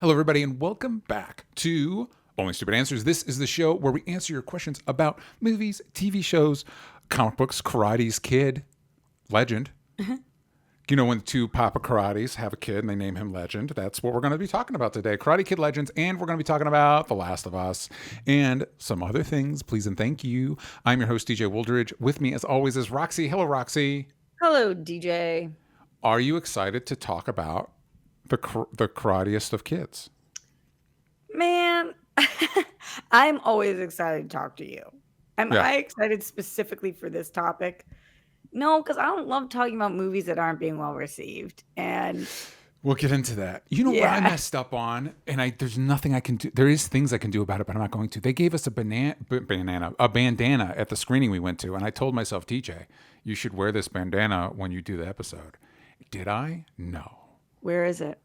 Hello, everybody, and welcome back to Only Stupid Answers. This is the show where we answer your questions about movies, TV shows, comic books, Karate's Kid, Legend. You know, when two Papa Karates have a kid and they name him Legend, that's what we're going to be talking about today. Karate Kid Legends, and we're going to be talking about The Last of Us and some other things. Please and thank you. I'm your host, DJ Wooldridge. With me, as always, is Roxy. Hello, Roxy. Hello, DJ. Are you excited to talk about the karatiest of kids? Man, I'm always excited to talk to you. Am I excited specifically for this topic? No, because I don't love talking about movies that aren't being well received. And we'll get into that. You know what I messed up on, and there's nothing I can do. There is things I can do about it, but I'm not going to. They gave us a bandana at the screening we went to, and I told myself, DJ, you should wear this bandana when you do the episode. Did I? No. Where is it?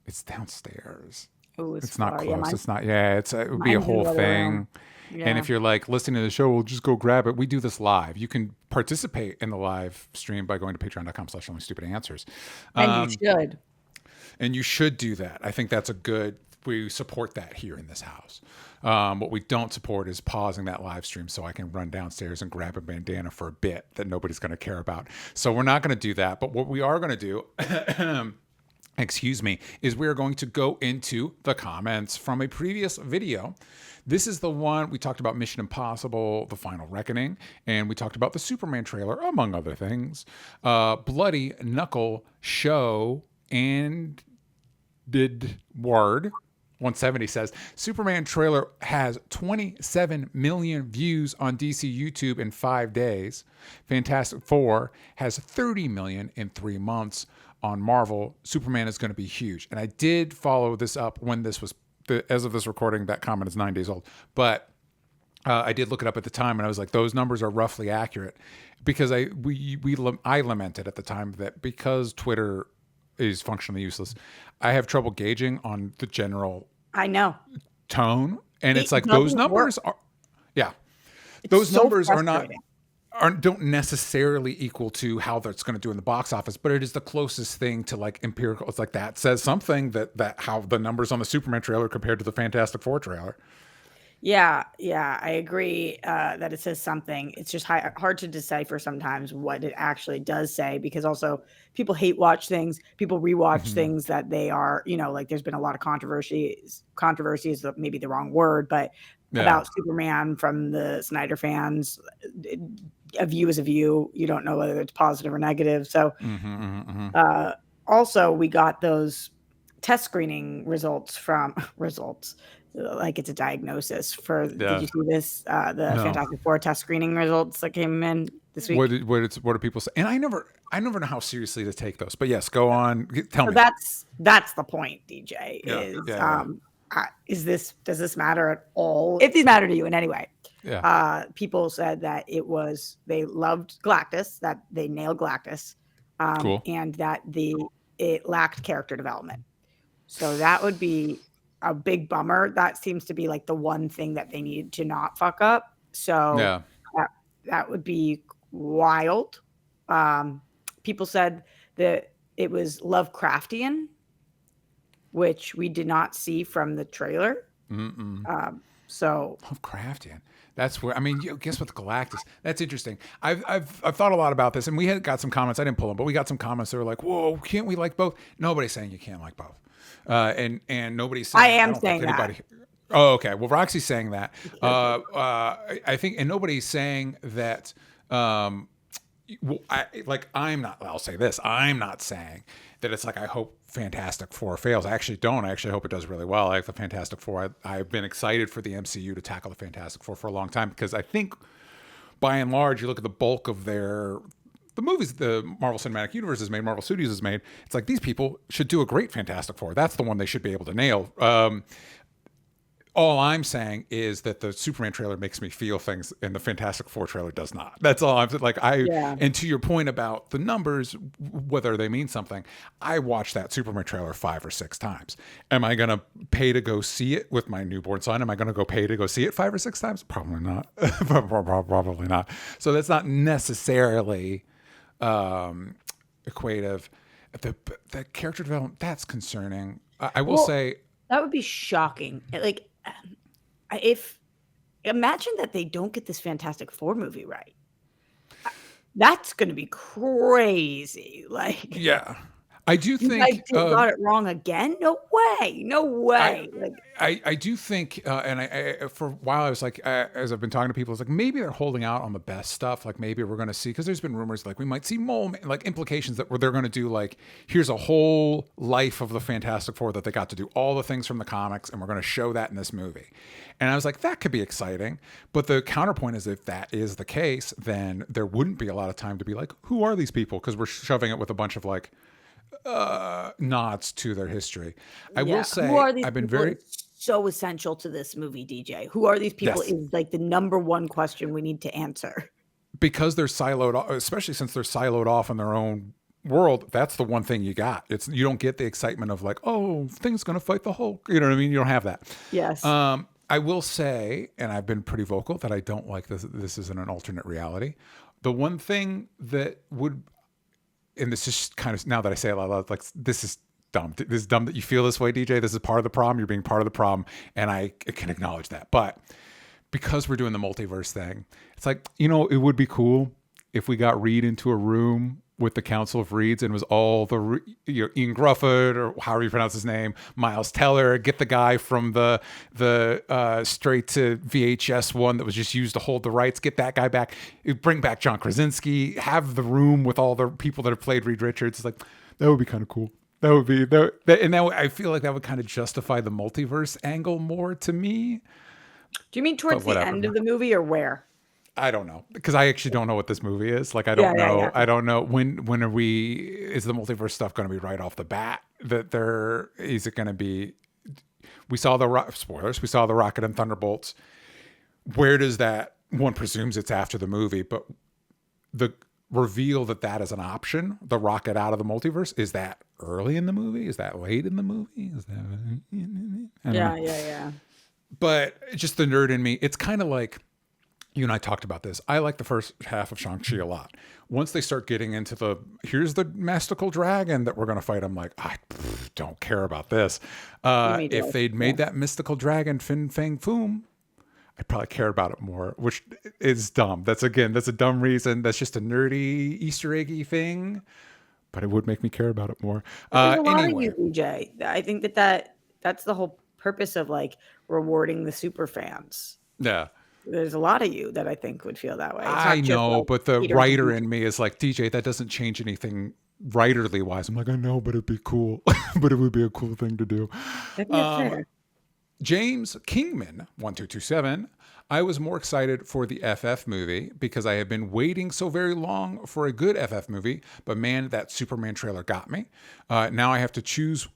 It's downstairs. Oh, it's not close. Yeah, it's not. Yeah, it would be a whole thing. Yeah. And if you're like listening to the show, we'll just go grab it. We do this live. You can participate in the live stream by going to patreon.com/onlystupidanswers. And you should. And you should do that. I think that's we support that here in this house. What we don't support is pausing that live stream so I can run downstairs and grab a bandana for a bit that nobody's going to care about. So we're not going to do that. But what we are going to do is we are going to go into the comments from a previous video. This is the one we talked about Mission Impossible, The Final Reckoning, and we talked about the Superman trailer, among other things. Bloody Knuckle Show and did word 170 says Superman trailer has 27 million views on DC YouTube in 5 days. Fantastic Four has 30 million in 3 months. On Marvel, Superman is going to be huge. And I did follow this up when this was, as of this recording, that comment is 9 days old. But I did look it up at the time, and I was like, those numbers are roughly accurate. Because I lamented at the time that because Twitter is functionally useless, I have trouble gauging on the general tone. And it's like those numbers are, those numbers are not... don't necessarily equal to how that's going to do in the box office, but it is the closest thing to like empirical. It's like that says something that how the numbers on the Superman trailer compared to the Fantastic Four trailer. Yeah, I agree that it says something. It's just hard to decipher sometimes what it actually does say, because also people hate watch things. People rewatch things that they are, like there's been a lot of controversies is maybe the wrong word, but about Superman from the Snyder fans. A view is a view. You don't know whether it's positive or negative. So also we got those test screening results like it's a diagnosis for, did you see this? Fantastic Four test screening results that came in this week. What do people say? And I never know how seriously to take those, but yes, go on. Tell me. That's the point, DJ, does this matter at all? If these matter to you in any way. People said that they loved Galactus, that they nailed Galactus, cool. And that it lacked character development. So that would be a big bummer. That seems to be like the one thing that they need to not fuck up. So that would be wild. People said that it was Lovecraftian, which we did not see from the trailer. So Lovecraftian. That's where, guess what, Galactus. That's interesting. I've thought a lot about this, and we had got some comments. I didn't pull them, but we got some comments that were like, "Whoa, can't we like both?" Nobody's saying you can't like both, and nobody's saying I am saying that. Oh, okay. Well, Roxy's saying that. I think, and nobody's saying that. I'm not. I'll say this. I'm not saying that it's like I hope Fantastic Four fails. I actually don't. I actually hope it does really well. I like the Fantastic Four. I've been excited for the MCU to tackle the Fantastic Four for a long time, because I think, by and large, you look at the bulk of the movies the Marvel Cinematic Universe has made, Marvel Studios has made, it's like these people should do a great Fantastic Four. That's the one they should be able to nail. All I'm saying is that the Superman trailer makes me feel things, and the Fantastic Four trailer does not. That's all I'm like. And to your point about the numbers, whether they mean something, I watched that Superman trailer 5 or 6 times. Am I going to pay to go see it with my newborn son? Am I going to go pay to go see it 5 or 6 times? Probably not. Probably not. So that's not necessarily equative. The character development, that's concerning. I will say That would be shocking. Like, if imagine that they don't get this Fantastic Four movie right. That's going to be crazy. Like, Yeah. I do you guys think got it wrong again? No way. No I way. Like, I do think, and I for a while I was like, as I've been talking to people, it's like maybe they're holding out on the best stuff. Like maybe we're going to see, because there's been rumors like we might see like implications that where they're going to do like, here's a whole life of the Fantastic Four that they got to do all the things from the comics, and we're going to show that in this movie. And I was like, that could be exciting. But the counterpoint is, if that is the case, then there wouldn't be a lot of time to be like, who are these people? Because we're shoving it with a bunch of like nods to their history. I will say, who are these I've been people? very It's so essential to this movie, DJ. Who are these people yes. is like the number one question we need to answer. Because they're siloed, especially since they're siloed off in their own world. That's the one thing you got. It's you don't get the excitement of like, oh, thing's gonna fight the Hulk. You know what I mean? You don't have that. Yes. I will say, and I've been pretty vocal, that I don't like this. This isn't an alternate reality. The one thing that would, and this is kind of, now that I say it out loud, like this is dumb. This is dumb that you feel this way, DJ. This is part of the problem. You're being part of the problem, and I can acknowledge that. But because we're doing the multiverse thing, it's like, you know, it would be cool if we got Reed into a room with the Council of Reeds and it was all the, you know, Ian Grufford, or however you pronounce his name, Miles Teller, get the guy from the straight to VHS one that was just used to hold the rights, get that guy back, bring back John Krasinski, have the room with all the people that have played Reed Richards. It's like, that would be kind of cool. That would be, and that I feel like that would kind of justify the multiverse angle more to me. Do you mean towards the end of the movie, or where? I don't know, because I actually don't know what this movie is. Like, I don't know. Yeah. I don't know when is the multiverse stuff going to be right off the bat? Is it going to be? We saw spoilers. We saw the Rocket and Thunderbolts. Where does that? One presumes it's after the movie, but the reveal that is an option, the Rocket out of the multiverse, is that early in the movie? Is that late in the movie? Is that? Yeah. But just the nerd in me, it's kind of like, you and I talked about this. I like the first half of Shang-Chi a lot. Once they start getting into here's the mystical dragon that we're going to fight, I'm like, I don't care about this. If they'd made that mystical dragon Fin Fang Foom, I'd probably care about it more, which is dumb. That's a dumb reason. That's just a nerdy Easter eggy thing, but it would make me care about it more. There's a lot of you, DJ. I think that's the whole purpose of like rewarding the super fans. Yeah. There's a lot of you that I think would feel that way. I know, but the writer in me is like, DJ, that doesn't change anything writerly wise. I'm like, I know, but it'd be cool. But it would be a cool thing to do. James Kingman, 1227. I was more excited for the FF movie because I have been waiting so very long for a good FF movie. But man, that Superman trailer got me. Now I have to choose,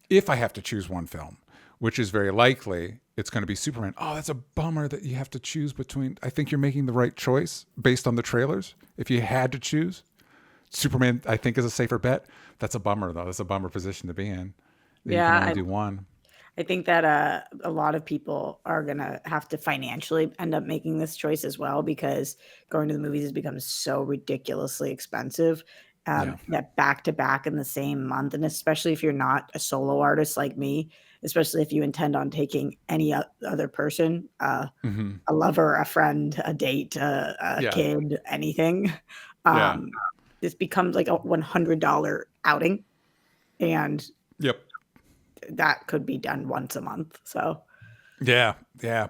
if I have to choose one film, which is very likely, it's going to be Superman. Oh, that's a bummer that you have to choose between. I think you're making the right choice based on the trailers. If you had to choose, Superman, I think, is a safer bet. That's a bummer, though. That's a bummer position to be in. Yeah, you can only do one. I think that a lot of people are going to have to financially end up making this choice as well, because going to the movies has become so ridiculously expensive. That back to back in the same month, and especially if you're not a solo artist like me, especially if you intend on taking any other person, a lover, a friend, a date, a kid, anything, this becomes like a $100 outing, and that could be done once a month. So yeah,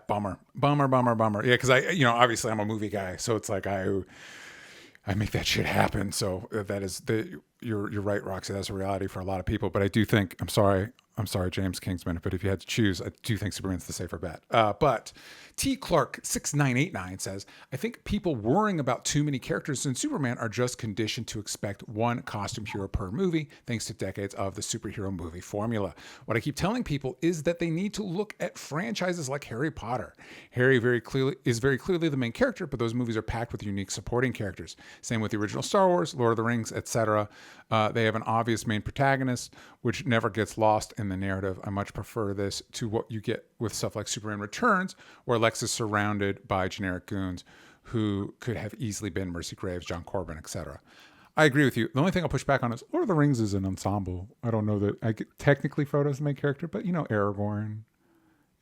bummer. Yeah, because obviously I'm a movie guy, so it's like I make that shit happen. So that is you're right, Roxy. That's a reality for a lot of people. But I do think, I'm sorry, James Kingsman, but if you had to choose, I do think Superman's the safer bet. But T. Clark 6989 says, I think people worrying about too many characters in Superman are just conditioned to expect one costume hero per movie, thanks to decades of the superhero movie formula. What I keep telling people is that they need to look at franchises like Harry Potter. Harry is very clearly the main character, but those movies are packed with unique supporting characters. Same with the original Star Wars, Lord of the Rings, etc. They have an obvious main protagonist, which never gets lost in the narrative. I much prefer this to what you get with stuff like Superman Returns, where Lex is surrounded by generic goons who could have easily been Mercy Graves, John Corbin, etc. I agree with you. The only thing I'll push back on is Lord of the Rings is an ensemble. I don't know that technically Frodo's the main character, but Aragorn.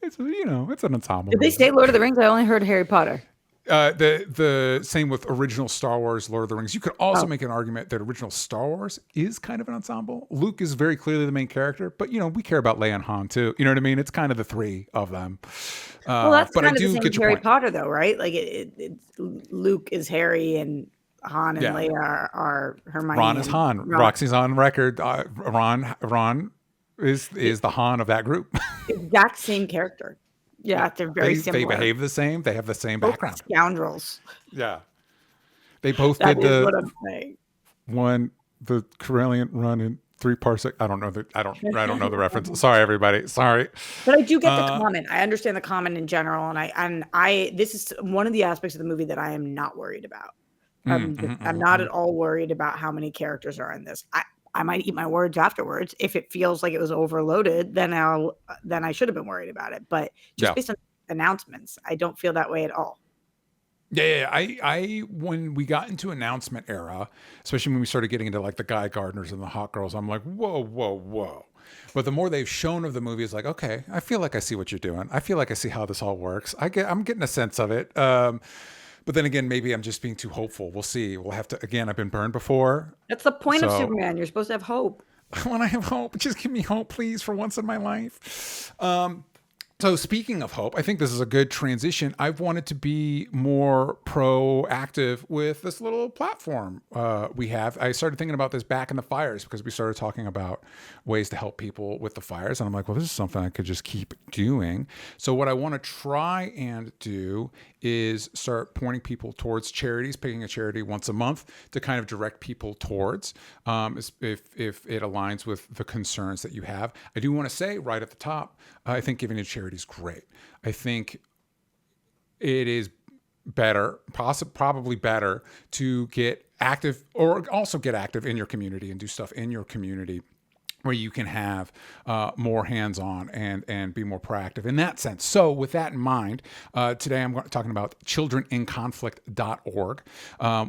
It's it's an ensemble. Did they say Lord of the Rings? I only heard Harry Potter. The same with original Star Wars, Lord of the Rings. You could also make an argument that original Star Wars is kind of an ensemble. Luke is very clearly the main character, but we care about Leia and Han too. You know what I mean? It's kind of the three of them. Well, that's but kind I of do the same get as your Harry point. Potter, though, right? Like Luke is Harry and Han and Leia are Hermione. Ron is Han. Roxy's on record. Ron is the Han of that group. Exact same character. Yeah, they're very similar. They behave the same. They have the same background. Scoundrels. Yeah, they both That did is what I'm saying. the Corellian run in 3 parsecs. I don't know the reference. Sorry, everybody. Sorry. But I do get the comment. I understand the comment in general, and I this is one of the aspects of the movie that I am not worried about. I'm not at all worried about how many characters are in this. I might eat my words afterwards. If it feels like it was overloaded, then I should have been worried about it. But just based on announcements, I don't feel that way at all. Yeah. I when we got into announcement era, especially when we started getting into like the Guy Gardners and the Hot Girls, I'm like, whoa. But the more they've shown of the movie, it's like, okay, I feel like I see what you're doing. I feel like I see how this all works. I'm getting a sense of it. But then again, maybe I'm just being too hopeful. We'll see. We'll have to. Again, I've been burned before. That's the point of Superman. You're supposed to have hope. When I have hope, just give me hope, please, for once in my life. So speaking of hope, I think this is a good transition. I've wanted to be more proactive with this little platform we have. I started thinking about this back in the fires because we started talking about ways to help people with the fires. And I'm like, well, this is something I could just keep doing. So what I want to try and do is start pointing people towards charities, picking a charity once a month to kind of direct people towards if it aligns with the concerns that you have. I do want to say right at the top, I think giving to charity is great. I think it is better, probably better to get active or also get active in your community and do stuff in your community where you can have more hands-on and be more proactive in that sense. So with that in mind, today I'm talking about childreninconflict.org,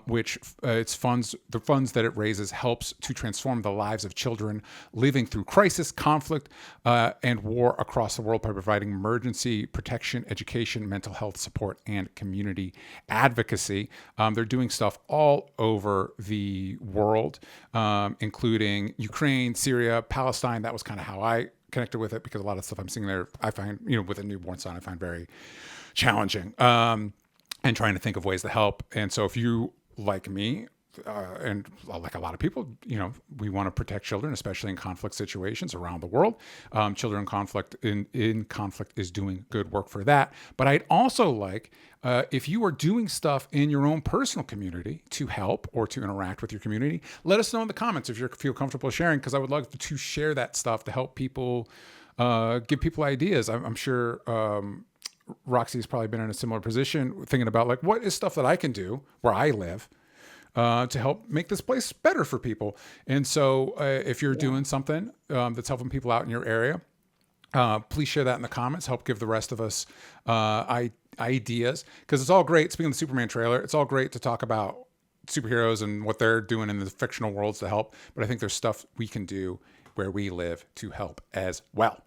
which the funds that it raises helps to transform the lives of children living through crisis, conflict, and war across the world by providing emergency protection, education, mental health support, and community advocacy. They're doing stuff all over the world, including Ukraine, Syria, Palestine. That was kind of how I connected with it because a lot of stuff I'm seeing there, I find, with a newborn son, I find very challenging, and trying to think of ways to help. And so if you, like me, and like a lot of people, we want to protect children, especially in conflict situations around the world. Children in conflict is doing good work for that. But I'd also like, if you are doing stuff in your own personal community to help or to interact with your community, let us know in the comments if you feel comfortable sharing, because I would love to share that stuff to help people, give people ideas. I'm sure Roxy has probably been in a similar position, thinking about like, what is stuff that I can do where I live to help make this place better for people. And so if you're doing something that's helping people out in your area, please share that in the comments. Help give the rest of us ideas, because it's all great. Speaking of the Superman trailer, it's all great to talk about superheroes and what they're doing in the fictional worlds to help. But I think there's stuff we can do where we live to help as well.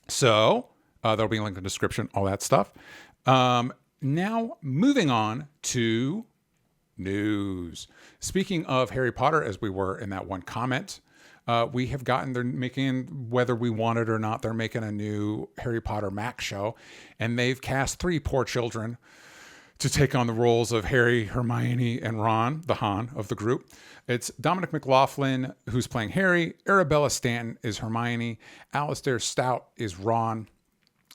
So there'll be a link in the description, all that stuff. Now moving on to news. Speaking of Harry Potter, as we were in that one comment, we have gotten, they're making, whether we want it or not, they're making a new Harry Potter Mac show, and they've cast 3 poor children to take on the roles of Harry, Hermione, and Ron, the Han of the group. It's Dominic McLaughlin, who's playing Harry, Arabella Stanton is Hermione, Alistair Stout is Ron,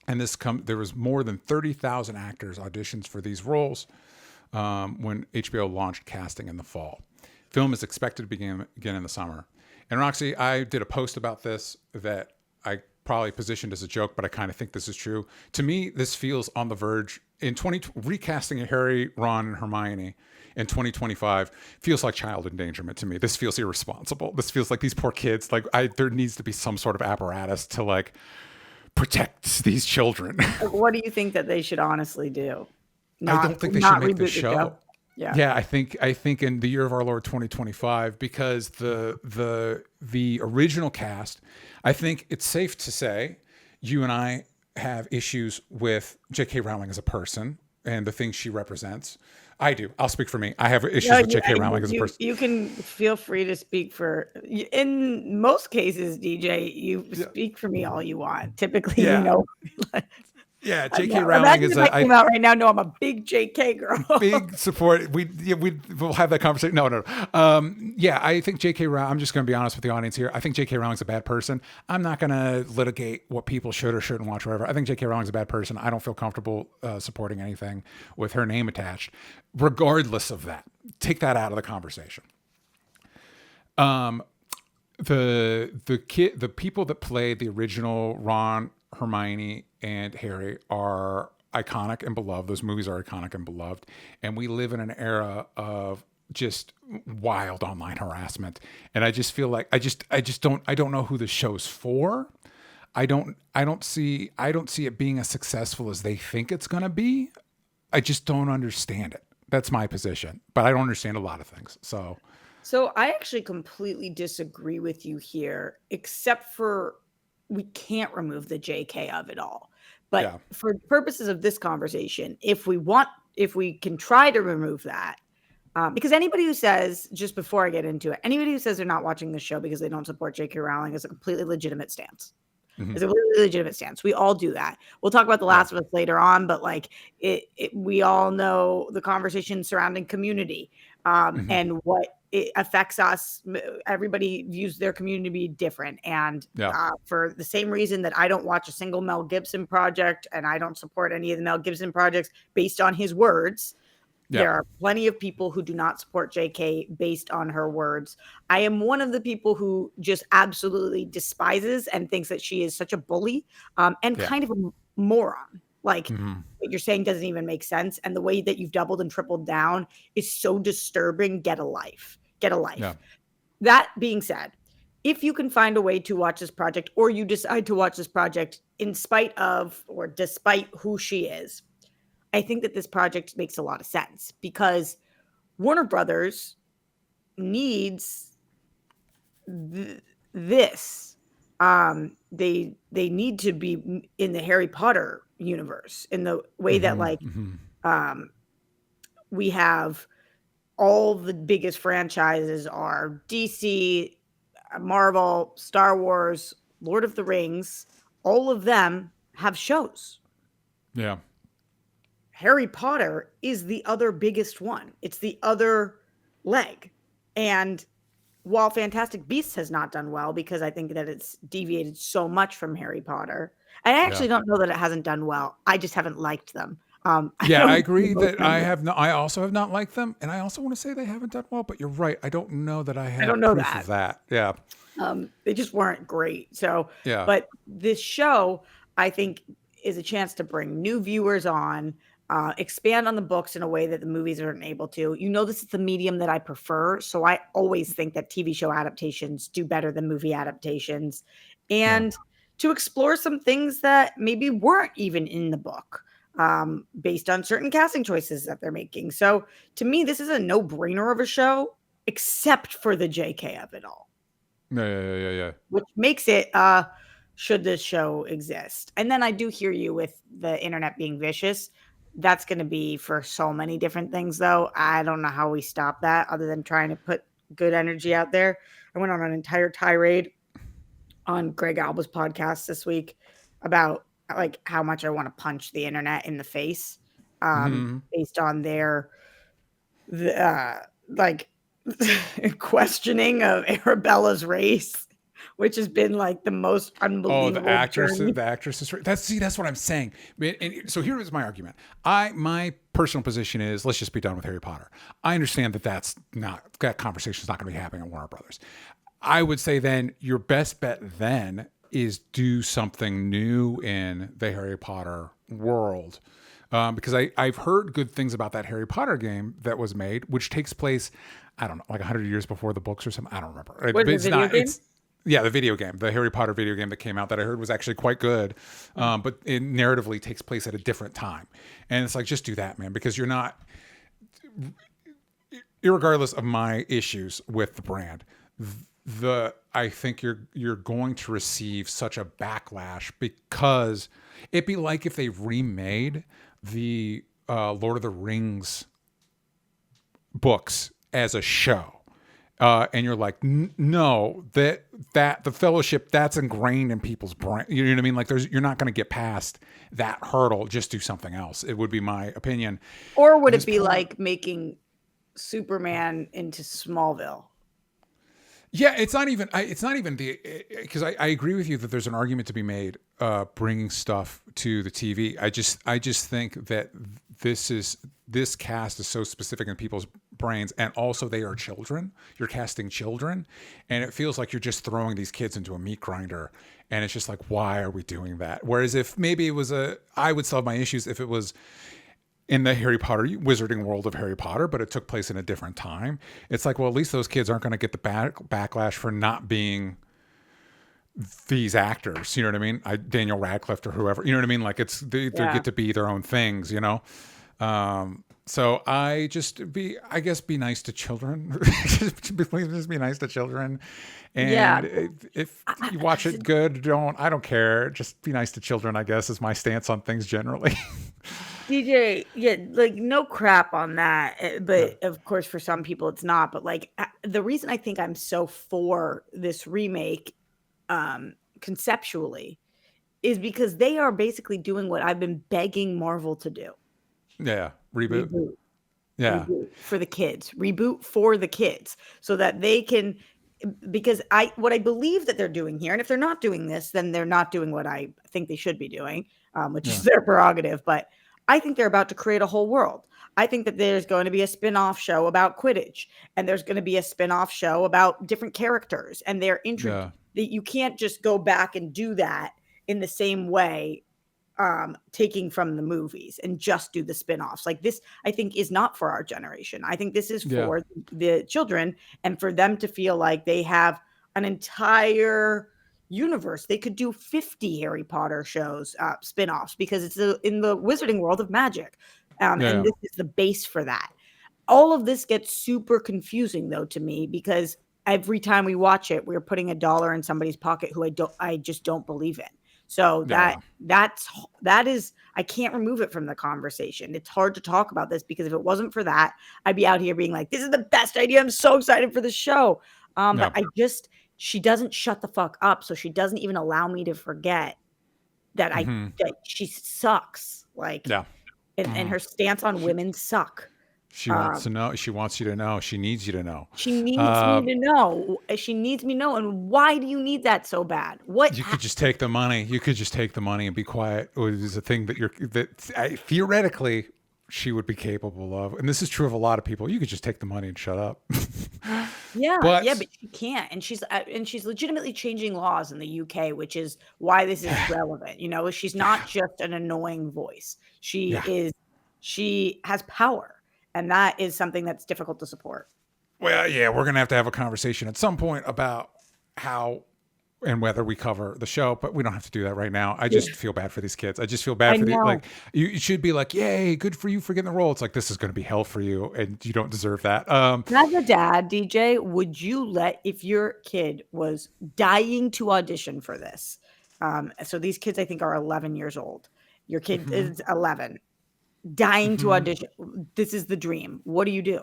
and there was more than 30,000 actors auditions for these roles when HBO launched casting in the fall. Film is expected to begin in the summer. And Roxy, I did a post about this that I probably positioned as a joke, but I kind of think this is true. To me, this feels on the verge. Recasting Harry, Ron, and Hermione in 2025 feels like child endangerment to me. This feels irresponsible. This feels like these poor kids. Like there needs to be some sort of apparatus to like protect these children. What do you think that they should honestly do? I don't think they should make the show. Yeah, I think in the year of our Lord 2025, because the original cast, I think it's safe to say you and I have issues with J.K. Rowling as a person and the things she represents. I do. I'll speak for me. I have issues with J.K. Rowling as a person. You can feel free to speak for. In most cases, DJ, you speak for me all you want. Typically, Yeah, J.K. Rowling is. I came out right now. No, I'm a big J.K. girl. Big support. We'll have that conversation. No. Yeah, I think J.K. Rowling. I'm just going to be honest with the audience here. I think J.K. Rowling's a bad person. I'm not going to litigate what people should or shouldn't watch, or whatever. I think J.K. Rowling's a bad person. I don't feel comfortable supporting anything with her name attached. Regardless of that, take that out of the conversation. The people that played the original Ron, Hermione, and Harry are iconic and beloved. Those movies are iconic and beloved. And we live in an era of just wild online harassment. And I just feel like I don't know who the show's for. I don't see it being as successful as they think it's going to be. I just don't understand it. That's my position. But I don't understand a lot of things. So I actually completely disagree with you here, except for we can't remove the JK of it all. But for purposes of this conversation, if we can try to remove that, because anybody who says, just before I get into it, anybody who says they're not watching the show because they don't support J.K. Rowling is a completely legitimate stance. Mm-hmm. It's a really legitimate stance. We all do that. We'll talk about The Last of Us later on, but like we all know the conversation surrounding Community and what it affects us. Everybody views their community to be different. And for the same reason that I don't watch a single Mel Gibson project and I don't support any of the Mel Gibson projects based on his words, there are plenty of people who do not support JK based on her words. I am one of the people who just absolutely despises and thinks that she is such a bully and kind of a moron. Like what you're saying doesn't even make sense. And the way that you've doubled and tripled down is so disturbing. Get a life. Yeah. That being said, if you can find a way to watch this project, or you decide to watch this project in spite of or despite who she is, I think that this project makes a lot of sense because Warner Brothers needs this. They need to be in the Harry Potter universe in the way that we have all the biggest franchises are DC, Marvel, Star Wars, Lord of the Rings. All of them have shows. Yeah. Harry Potter is the other biggest one. It's the other leg. And while Fantastic Beasts has not done well because I think that it's deviated so much from Harry Potter, I actually don't know that it hasn't done well. I just haven't liked them. I agree that I also have not liked them. And I also want to say they haven't done well, but you're right. I don't know that I have proof of that. Yeah. They just weren't great. So, yeah. But this show, I think, is a chance to bring new viewers on, expand on the books in a way that the movies aren't able to. This is the medium that I prefer. So I always think that TV show adaptations do better than movie adaptations. And to explore some things that maybe weren't even in the book. Based on certain casting choices that they're making. So to me, this is a no-brainer of a show, except for the JK of it all. Yeah. Which makes it, should this show exist? And then I do hear you with the internet being vicious. That's going to be for so many different things, though. I don't know how we stop that other than trying to put good energy out there. I went on an entire tirade on Greg Alba's podcast this week about like how much I want to punch the internet in the face based on their questioning of Arabella's race, which has been like the most unbelievable. The actress is that's what I'm saying. And so here is my argument. My personal position is let's just be done with Harry Potter. I understand that conversation is not going to be happening at Warner Brothers. I would say then your best bet then is do something new in the Harry Potter world. Because I've heard good things about that Harry Potter game that was made, which takes place, I don't know, like 100 years before the books or something. I don't remember. The video game, the Harry Potter video game that came out that I heard was actually quite good. But it narratively takes place at a different time. And it's like, just do that, man, because irregardless of my issues with the brand, I think you're going to receive such a backlash because it'd be like if they remade the Lord of the Rings books as a show. And you're like, no, that the Fellowship, that's ingrained in people's brain. You know what I mean? Like, you're not going to get past that hurdle. Just do something else. It would be my opinion. Or would it be like making Superman into Smallville? Yeah, it's not even because I agree with you that there's an argument to be made bringing stuff to the TV. I just think that this cast is so specific in people's brains, and also they are children. You're casting children, and it feels like you're just throwing these kids into a meat grinder, and it's just like, why are we doing that? Whereas if maybe it was I would still have my issues if it was in the Harry Potter wizarding world of Harry Potter, but it took place in a different time. It's like, well, at least those kids aren't going to get the backlash for not being these actors. You know what I mean? Daniel Radcliffe or whoever. You know what I mean? Like they get to be their own things. You know. So I guess be nice to children. Just be nice to children. And if you watch it good, I don't care. Just be nice to children, I guess, is my stance on things generally. DJ, like no crap on that. But of course, for some people it's not. But like the reason I think I'm so for this remake conceptually is because they are basically doing what I've been begging Marvel to do. Yeah. Reboot. Yeah. Reboot for the kids. Reboot for the kids so that they can, because what I believe that they're doing here, and if they're not doing this, then they're not doing what I think they should be doing, which is their prerogative. But I think they're about to create a whole world. I think that there's going to be a spin-off show about Quidditch, and there's going to be a spin-off show about different characters, and they're interesting. That you can't just go back and do that in the same way, taking from the movies and just do the spin-offs. Like this, I think, is not for our generation. I think this is for the children, and for them to feel like they have an entire universe. They could do 50 Harry Potter shows, spin-offs, because it's in the wizarding world of magic. And this is the base for that. All of this gets super confusing though to me, because every time we watch it, we're putting $1 in somebody's pocket who I just don't believe in. So that is, I can't remove it from the conversation. It's hard to talk about this because if it wasn't for that, I'd be out here being like, this is the best idea. I'm so excited for the show. But she doesn't shut the fuck up. So she doesn't even allow me to forget that that she sucks. Like, and her stance on women suck. She wants to know. She wants you to know. She needs you to know. She needs me to know. She needs me to know. And why do you need that so bad? What? You could just take the money. You could just take the money and be quiet. It is a thing that theoretically she would be capable of. And this is true of a lot of people. You could just take the money and shut up. But she can't. And she's legitimately changing laws in the UK, which is why this is relevant. You know, she's not just an annoying voice. She has power. And that is something that's difficult to support. Well, yeah, we're going to have a conversation at some point about how and whether we cover the show, but we don't have to do that right now. I just feel bad for these kids. I just feel bad for like, you should be like, yay, good for you for getting the role. It's like, this is going to be hell for you and you don't deserve that. As a dad, DJ, would you if your kid was dying to audition for this? So these kids, I think, are 11 years old. Your kid is 11. Dying to audition. This is the dream. What do you do?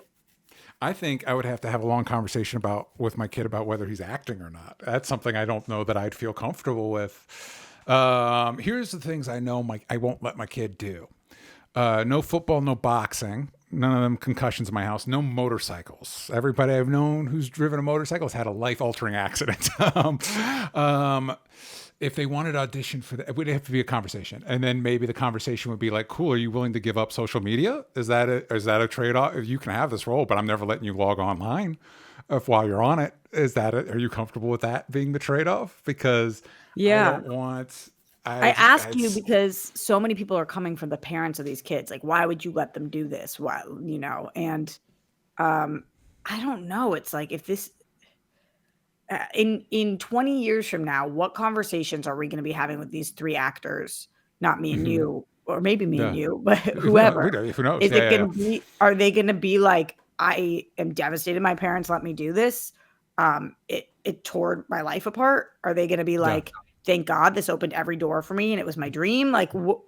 I think I would have to have a long conversation with my kid about whether he's acting or not. That's something I don't know that I'd feel comfortable with. Here's the things I know I won't let my kid do. No football, no boxing, none of them concussions in my house, no motorcycles. Everybody I've known who's driven a motorcycle has had a life-altering accident. If they wanted to audition for that, it would have to be a conversation. And then maybe the conversation would be like, cool, are you willing to give up social media? Is that a trade-off? You can have this role, but I'm never letting you log online while you're on it. Are you comfortable with that being the trade-off? Because I don't want... I ask you because so many people are coming from the parents of these kids. Like, why would you let them do this? Why, and I don't know. It's like, if this... in 20 years from now, what conversations are we going to be having with these three actors? Not me and you, or maybe me and you, but whoever. Who knows? Is it going to be? Are they going to be like, I am devastated my parents let me do this. It tore my life apart. Are they going to be like, thank God this opened every door for me and it was my dream? Like, well,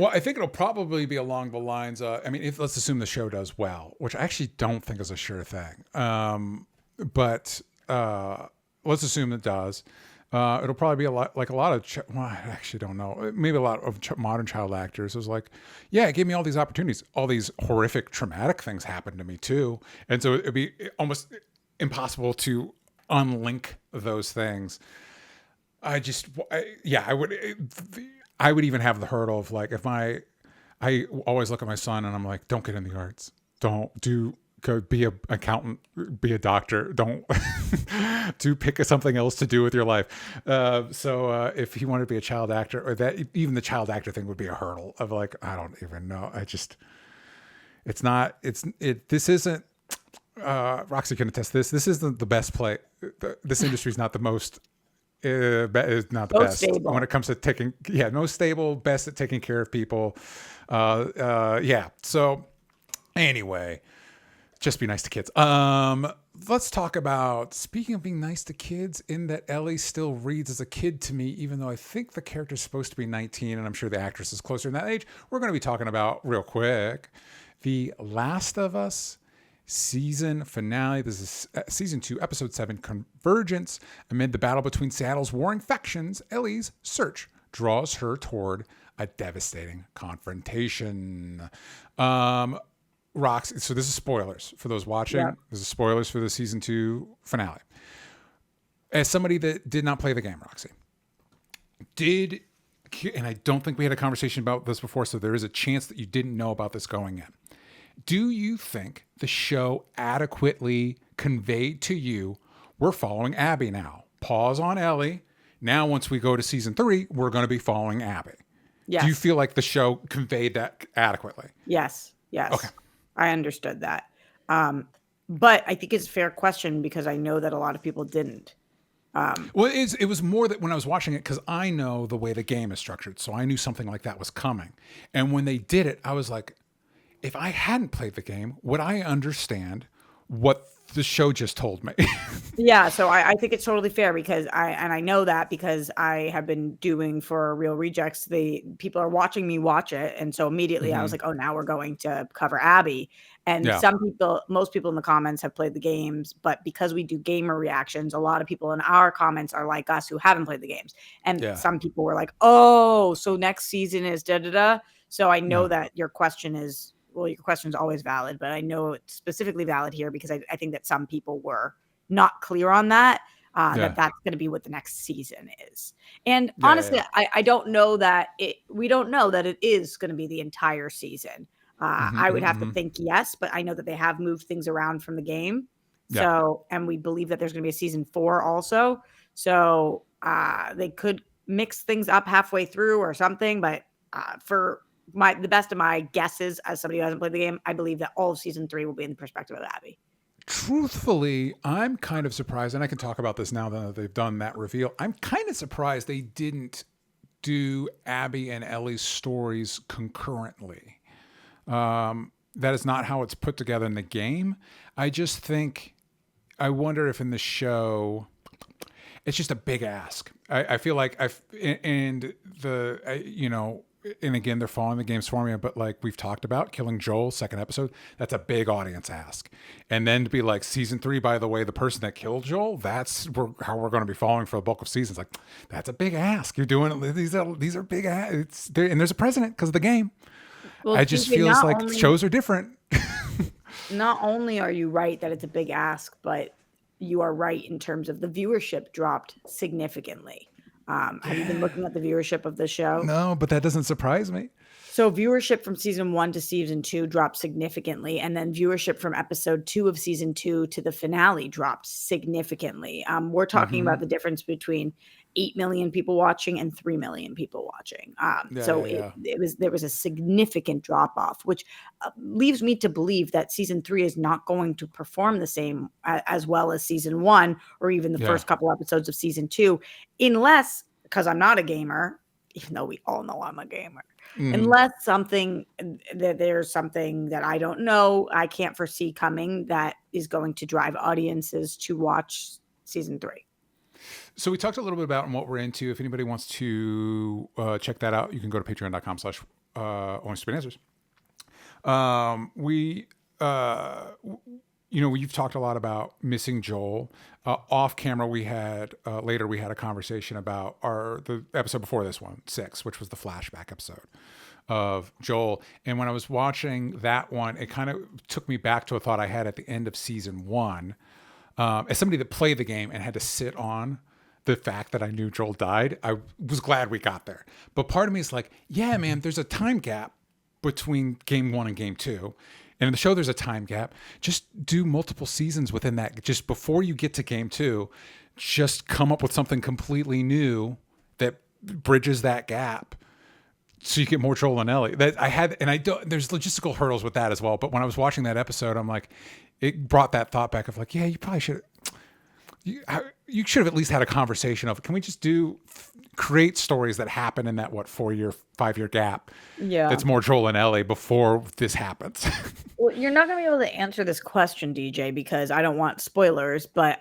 I think it'll probably be along the lines of, I mean, let's assume the show does well, which I actually don't think is a sure thing. But let's assume it does. It'll probably be a lot of, well, I actually don't know. Maybe a lot of modern child actors. It was like, yeah, it gave me all these opportunities. All these horrific, traumatic things happened to me too. And so it'd be almost impossible to unlink those things. I would even have the hurdle of like, I always look at my son and I'm like, don't get in the arts. Go be an accountant, be a doctor. Don't pick something else to do with your life. So if he wanted to be a child actor, or that even the child actor thing would be a hurdle of like, I don't even know. This isn't, Roxy can attest this. This isn't the best play. This industry is not the most, is not the best stable when it comes to most stable, best at taking care of people. So anyway, just be nice to kids. Let's talk about, speaking of being nice to kids, in that Ellie still reads as a kid to me, even though I think the character's supposed to be 19, and I'm sure the actress is closer in that age. We're going to be talking about, real quick, The Last of Us season finale. This is season 2, episode 7, Convergence. Amid the battle between Seattle's warring factions, Ellie's search draws her toward a devastating confrontation. Roxy, so this is spoilers for those watching. Yeah. This is spoilers for the season 2 finale. As somebody that did not play the game, Roxy, and I don't think we had a conversation about this before, so there is a chance that you didn't know about this going in. Do you think the show adequately conveyed to you, we're following Abby now? Pause on Ellie. Now, once we go to season 3, we're going to be following Abby. Yes. Do you feel like the show conveyed that adequately? Yes. Okay. I understood that. But I think it's a fair question because I know that a lot of people didn't. Well, it was more that when I was watching it, because I know the way the game is structured, so I knew something like that was coming. And when they did it, I was like, if I hadn't played the game, would I understand what the show just told me? Yeah, so I think it's totally fair because I know that because I have been doing for Real Rejects. The people are watching me watch it, and so immediately I was like, oh, now we're going to cover Abby. And most people in the comments have played the games, but because we do gamer reactions, a lot of people in our comments are like us who haven't played the games. And some people were like, oh, so next season is da-da-da. So I know that your question is, well, your question is always valid, but I know it's specifically valid here because I think that some people were not clear on that, that's going to be what the next season is. And honestly, I don't know that we don't know that it is going to be the entire season. I would have to think yes, but I know that they have moved things around from the game. So, and we believe that there's going to be a season 4 also. So they could mix things up halfway through or something, but for the best of my guesses as somebody who hasn't played the game, I believe that all of season 3 will be in the perspective of Abby. Truthfully, I'm kind of surprised, and I can talk about this now that they've done that reveal. I'm kind of surprised they didn't do Abby and Ellie's stories concurrently. That is not how it's put together in the game. I wonder if in the show, it's just a big ask. I feel like and again, they're following the game's formula, but like we've talked about, killing Joel, second episode, that's a big audience ask. And then to be like, season 3, by the way, the person that killed Joel, that's how we're going to be following for the bulk of seasons. Like, that's a big ask. You're doing it. These are big asks. And there's a precedent because of the game. Well, I just feels like shows are different. Not only are you right that it's a big ask, but you are right in terms of the viewership dropped significantly. Have you been looking at the viewership of the show? No, but that doesn't surprise me. So viewership from season 1 to season 2 dropped significantly. And then viewership from episode 2 of season 2 to the finale dropped significantly. We're talking about the difference between 8 million people watching and 3 million people watching. There was a significant drop off, which leaves me to believe that season 3 is not going to perform the same as well as season 1 or even the first couple episodes of season 2, unless, because I'm not a gamer, even though we all know I'm a gamer. Mm. Unless there's something that I don't know, I can't foresee coming that is going to drive audiences to watch season 3. So we talked a little bit about what we're into. If anybody wants to check that out, you can go to patreon.com/honeststupid you've talked a lot about missing Joel. Off camera, we had a conversation about the episode before this one, 6, which was the flashback episode of Joel. And when I was watching that one, it kind of took me back to a thought I had at the end of season 1. As somebody that played the game and had to sit on the fact that I knew Joel died, I was glad we got there. But part of me is like, yeah, man, there's a time gap between game 1 and game 2. And in the show, there's a time gap. Just do multiple seasons within that. Just before you get to game 2, just come up with something completely new that bridges that gap, so you get more Joel and Ellie. There's logistical hurdles with that as well. But when I was watching that episode, I'm like, it brought that thought back of like, yeah, you probably should. You should have at least had a conversation of, can we just create stories that happen in that 4-year, 5-year gap? Yeah, that's more Joel and Ellie before this happens. Well, you're not going to be able to answer this question, DJ, because I don't want spoilers. But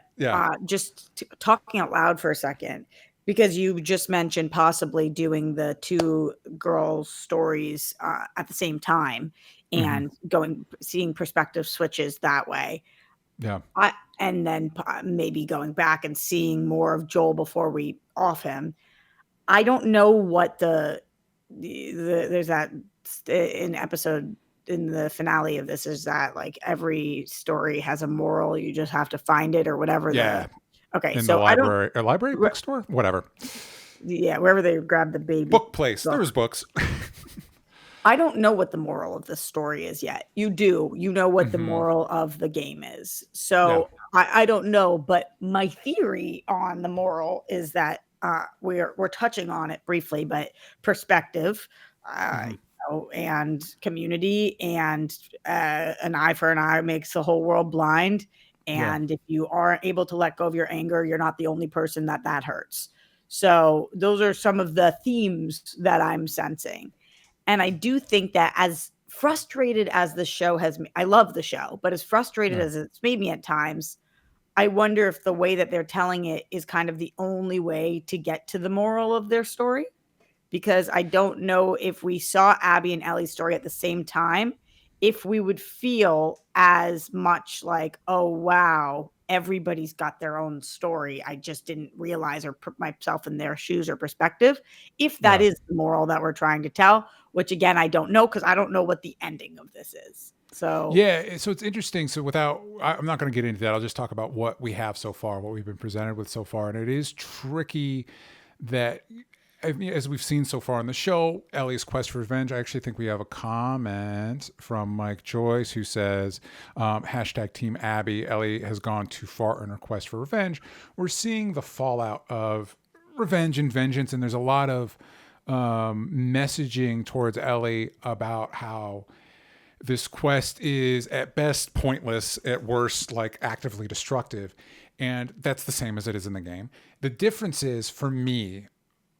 just talking out loud for a second, because you just mentioned possibly doing the 2 girls' stories at the same time and seeing perspective switches that way. Yeah. And then maybe going back and seeing more of Joel before we off him. I don't know what there's that in episode in the finale of this is that like every story has a moral. You just have to find it or whatever. Yeah. Okay. In so the library, a library bookstore, whatever. Yeah. Wherever they grab the baby book place. There was books. I don't know what the moral of this story is yet. You do. You know what the moral of the game is. So I don't know. But my theory on the moral is that we're touching on it briefly, but perspective and community and an eye for an eye makes the whole world blind. And if you aren't able to let go of your anger, you're not the only person that hurts. So those are some of the themes that I'm sensing. And I do think that as frustrated as the show has me, I love the show, but as frustrated as it's made me at times, I wonder if the way that they're telling it is kind of the only way to get to the moral of their story. Because I don't know if we saw Abby and Ellie's story at the same time, if we would feel as much like, oh, wow, everybody's got their own story. I just didn't realize or put myself in their shoes or perspective. If that is the moral that we're trying to tell, which again, I don't know, because I don't know what the ending of this is. So so it's interesting. So I'm not going to get into that. I'll just talk about what we have so far, what we've been presented with so far. And it is tricky that, as we've seen so far in the show, Ellie's quest for revenge. I actually think we have a comment from Mike Joyce who says, hashtag Team Abby, Ellie has gone too far in her quest for revenge. We're seeing the fallout of revenge and vengeance. And there's a lot of messaging towards Ellie about how this quest is at best pointless, at worst, like actively destructive. And that's the same as it is in the game. The difference is, for me,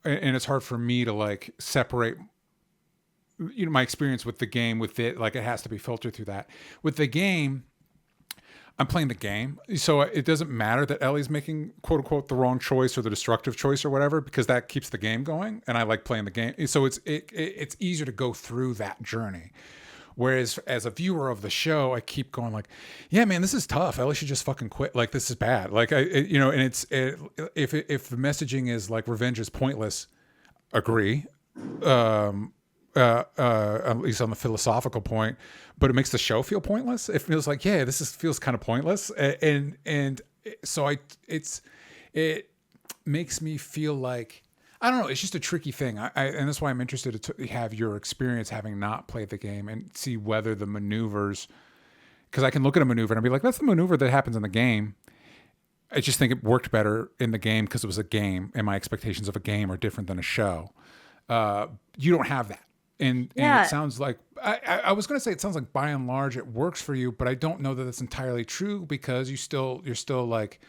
and it's hard for me to like separate, my experience with the game with it. Like it has to be filtered through that. With the game, I'm playing the game. So it doesn't matter that Ellie's making quote unquote the wrong choice or the destructive choice or whatever, because that keeps the game going. And I like playing the game. So it's easier to go through that journey. Whereas as a viewer of the show, I keep going like, yeah, man, this is tough. Ellie should just fucking quit. Like, this is bad. Like, if the messaging is like revenge is pointless, agree. At least on the philosophical point, but it makes the show feel pointless. It feels like, yeah, feels kind of pointless. And so it makes me feel like, I don't know. It's just a tricky thing. And that's why I'm interested to have your experience having not played the game and see whether the maneuvers, because I can look at a maneuver and I'll be like, that's the maneuver that happens in the game. I just think it worked better in the game because it was a game and my expectations of a game are different than a show. You don't have that. And it sounds like, I was going to say, it sounds like by and large it works for you, but I don't know that that's entirely true because you're still like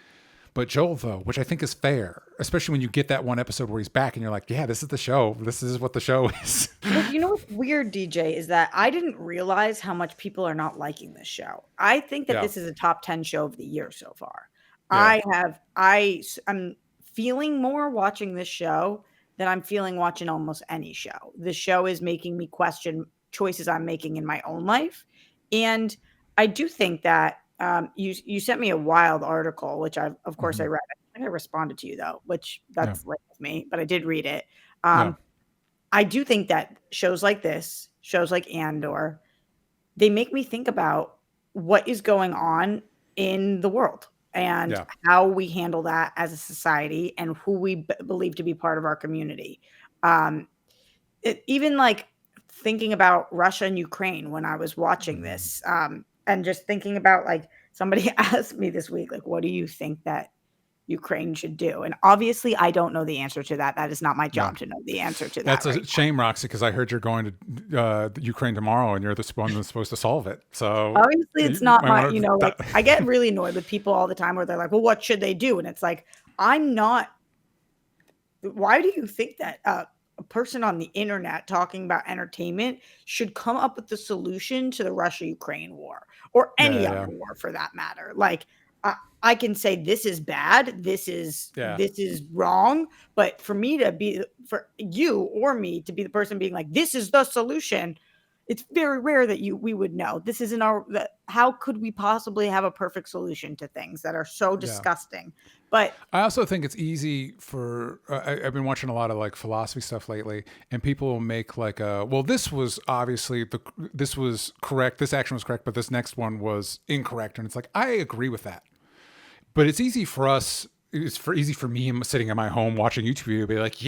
But Joel, though, which I think is fair, especially when you get that one episode where he's back and you're like, yeah, this is the show. This is what the show is. Well, you know what's weird, DJ, is that I didn't realize how much people are not liking this show. I think that this is a top 10 show of the year so far. Yeah. I'm feeling more watching this show than I'm feeling watching almost any show. The show is making me question choices I'm making in my own life. And I do think that you sent me a wild article, which of course I read. I think I responded to you though, which that's late with me, but I did read it. I do think that shows like this, shows like Andor, they make me think about what is going on in the world and how we handle that as a society and who we believe to be part of our community. Even like thinking about Russia and Ukraine when I was watching this, and just thinking about, like, somebody asked me this week, like, what do you think that Ukraine should do? And obviously I don't know the answer to that. That is not my job to know the answer to that. That's a shame, Roxy, because I heard you're going to Ukraine tomorrow and you're the one that's supposed to solve it. So obviously it's not my, like, I get really annoyed with people all the time where they're like, well, what should they do? And it's like, why do you think that a person on the internet talking about entertainment should come up with the solution to the Russia-Ukraine war or any other war for that matter? Like, I can say this is bad, this is wrong, but for you or me to be the person being like, this is the solution, it's very rare that we would know. This isn't how could we possibly have a perfect solution to things that are so disgusting? But I also think it's easy for, I've been watching a lot of like philosophy stuff lately, and people will make like this was obviously, this was correct, this action was correct, but this next one was incorrect. And it's like, I agree with that. But it's easy for us, easy for me sitting in my home watching YouTube video, be like,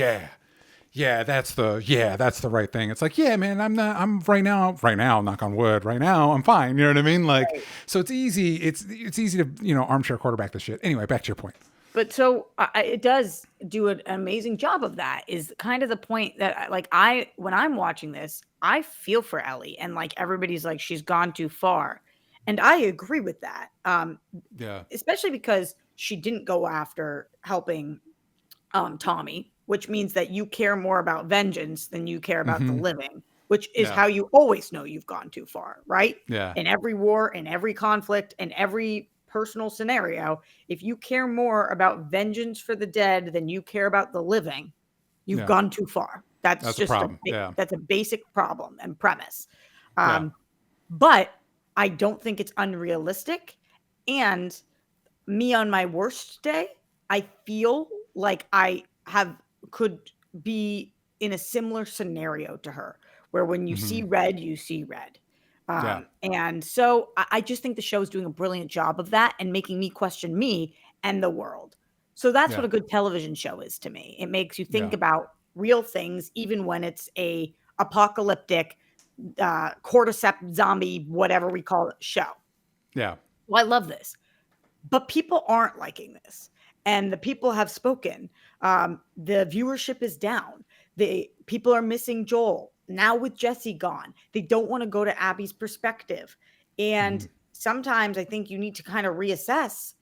that's the right thing. It's like, yeah, man, I'm right now, knock on wood, right now, I'm fine. You know what I mean? Like, so it's easy. It's easy to, armchair quarterback this shit. Anyway, back to your point. But so it does do an amazing job of that, is kind of the point that, like, when I'm watching this, I feel for Ellie, and like everybody's like, she's gone too far. And I agree with that. Especially because she didn't go after helping Tommy, which means that you care more about vengeance than you care about the living, which is how you always know you've gone too far, right? Yeah. In every war, in every conflict, in every personal scenario, if you care more about vengeance for the dead than you care about the living, you've gone too far. That's just a problem. That's a basic problem and premise. But I don't think it's unrealistic. And me on my worst day, I feel like I could be in a similar scenario to her, where when you see red, you see red. And so I just think the show is doing a brilliant job of that and making me question me and the world. So that's what a good television show is to me. It makes you think about real things, even when it's a apocalyptic cordyceps zombie, whatever we call it, show. Yeah. Well, I love this, but people aren't liking this, and the people have spoken. The viewership is down. People are missing Joel now with Jesse gone. They don't want to go to Abby's perspective, and sometimes I think you need to kind of reassess.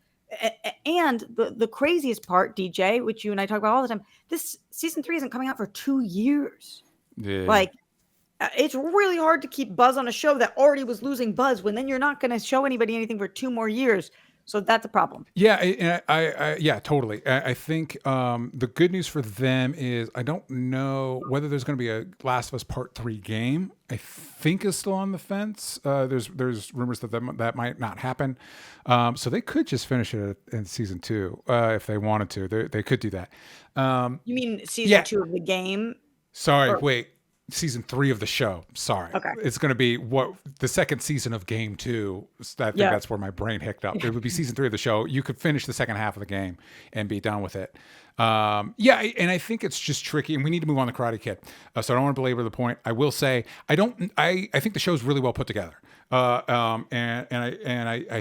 And the craziest part, DJ, which you and I talk about all the time, this season 3 isn't coming out for 2 years. Yeah. Like, it's really hard to keep buzz on a show that already was losing buzz when then you're not going to show anybody anything for 2 more years. So that's a problem. Yeah, I totally. I think the good news for them is I don't know whether there's going to be a Last of Us Part 3 game. I think is still on the fence. There's rumors that might not happen. So they could just finish it in season 2 if they wanted to. They could do that. You mean season 2 of the game? Sorry, wait. Season 3 of the show. Sorry. Okay. It's going to be the second season of game 2. I think that's where my brain hicked up. It would be season 3 of the show. You could finish the second half of the game and be done with it. And I think it's just tricky, and we need to move on to Karate Kid. So I don't want to belabor the point. I will say I think the show's really well put together. I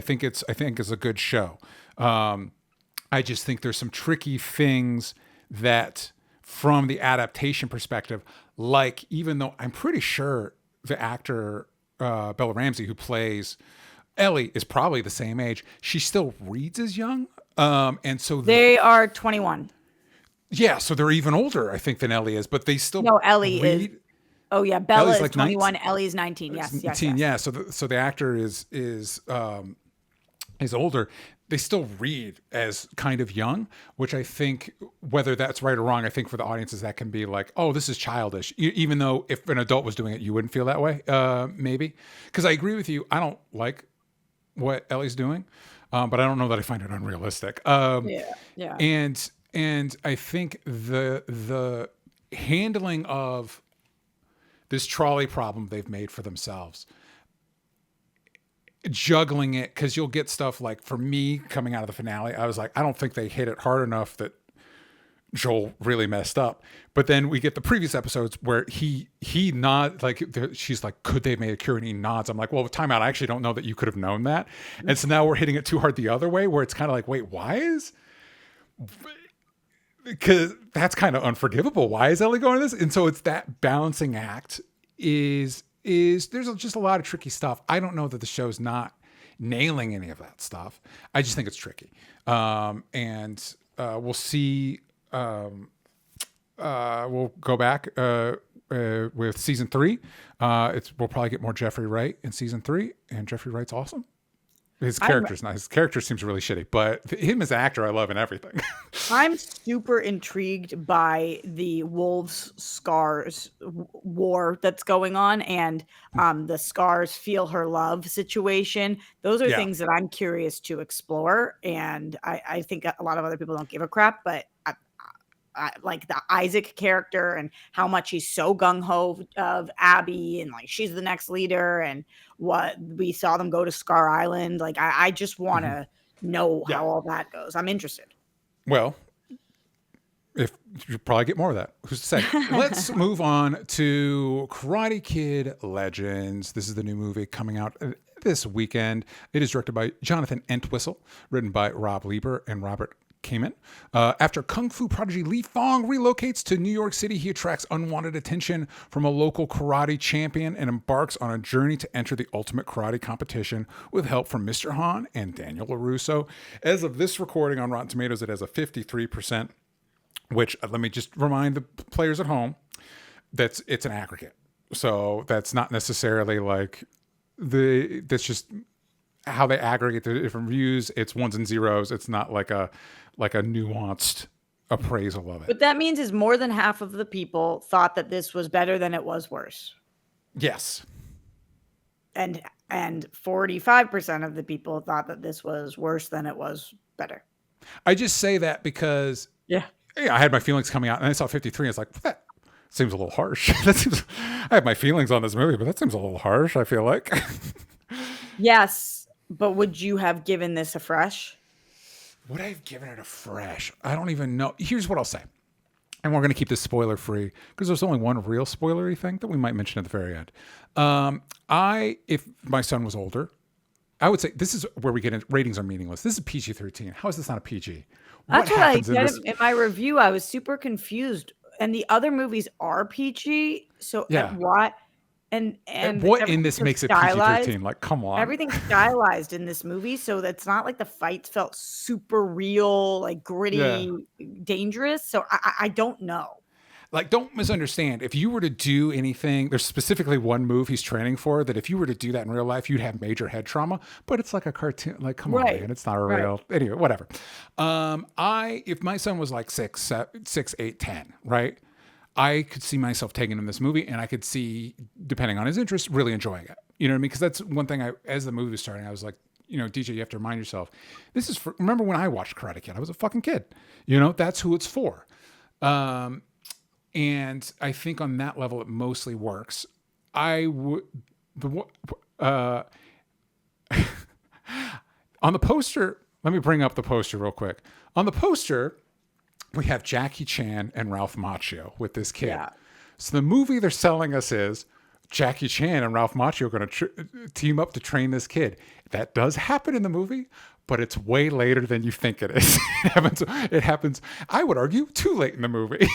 think it's a good show. I just think there's some tricky things that, from the adaptation perspective, like, even though I'm pretty sure the actor Bella Ramsey, who plays Ellie, is probably the same age, she still reads as young. And so they are 21. Yeah, so they're even older, I think, than Ellie is, but they still No, Ellie is. read. Oh yeah, Bella Ellie's is like 21. 19. Ellie's 19. Yes, yes, 19, yes. yeah. So the actor is older. They still read as kind of young, which I think, whether that's right or wrong, I think for the audiences that can be like, oh, this is childish. Even though if an adult was doing it, you wouldn't feel that way. Maybe because I agree with you. I don't like what Ellie's doing, but I don't know that I find it unrealistic. Yeah. And I think the handling of this trolley problem they've made for themselves, juggling it, because you'll get stuff like, for me coming out of the finale, I was like, I don't think they hit it hard enough that Joel really messed up. But then we get the previous episodes where he nods, like she's like, could they have made a cure? And he nods. I'm like, well, with timeout, I actually don't know that you could have known that. And so now we're hitting it too hard the other way, where it's kind of like, wait, why is, because that's kind of unforgivable. Why is Ellie going to this? And so it's that balancing act is there's just a lot of tricky stuff. I don't know that the show's not nailing any of that stuff. I just think it's tricky. And we'll see. We'll go back with season 3. We'll probably get more Jeffrey Wright in season 3, and Jeffrey Wright's awesome. His character's not. His character seems really shitty, but him as an actor, I love in everything. I'm super intrigued by the Wolves Scars war that's going on, and the Scars feel her love situation. Those are things that I'm curious to explore, and I think a lot of other people don't give a crap, but I like the Isaac character and how much he's so gung-ho of Abby, and like she's the next leader, and what we saw them go to Scar Island. Like I just want to know how all that goes. I'm interested. Well, if you probably get more of that, who's to say? Let's move on to Karate Kid Legends. This is the new movie coming out this weekend. It is directed by Jonathan Entwistle, written by Rob Lieber and Robert Kamen. After Kung Fu prodigy Li Fong relocates to New York City, he attracts unwanted attention from a local karate champion and embarks on a journey to enter the ultimate karate competition with help from Mr. Han and Daniel LaRusso. As of this recording on Rotten Tomatoes, it has a 53%, which, let me just remind the players at home, it's an aggregate. So that's not necessarily like that's just how they aggregate the different views. It's ones and zeros. It's not like a nuanced appraisal of it. But that means is more than half of the people thought that this was better than it was worse. Yes. And 45% of the people thought that this was worse than it was better. I just say that because I had my feelings coming out, and I saw 53. And it's like, that seems a little harsh. I have my feelings on this movie, but that seems a little harsh, I feel like. Yes, but would you have given this a fresh? Would I have given it a fresh? I don't even know. Here's what I'll say. And we're going to keep this spoiler free because there's only one real spoilery thing that we might mention at the very end. If my son was older, I would say this is where we get in. Ratings are meaningless. This is PG-13. How is this not a PG? That's what I said in my review. I was super confused. And the other movies are PG. So what? And what in this makes it PG-13? Like, come on. Everything's stylized in this movie, so that's not like the fights felt super real, like gritty, dangerous. So I don't know. Like, don't misunderstand. If you were to do anything, there's specifically one move he's training for that if you were to do that in real life, you'd have major head trauma. But it's like a cartoon. Like, come on, man. It's not a real. Anyway, whatever. If my son was like 6, 8, 10, right? I could see myself taking him this movie, and I could see, depending on his interest, really enjoying it. You know what I mean? Because that's one thing. As the movie was starting, I was like, DJ, you have to remind yourself, this is for. Remember when I watched Karate Kid? I was a fucking kid. That's who it's for. And I think on that level, it mostly works. On the poster, let me bring up the poster real quick. On the poster, we have Jackie Chan and Ralph Macchio with this kid. Yeah. So the movie they're selling us is Jackie Chan and Ralph Macchio are going to team up to train this kid. That does happen in the movie, but it's way later than you think it is. It happens, I would argue, too late in the movie.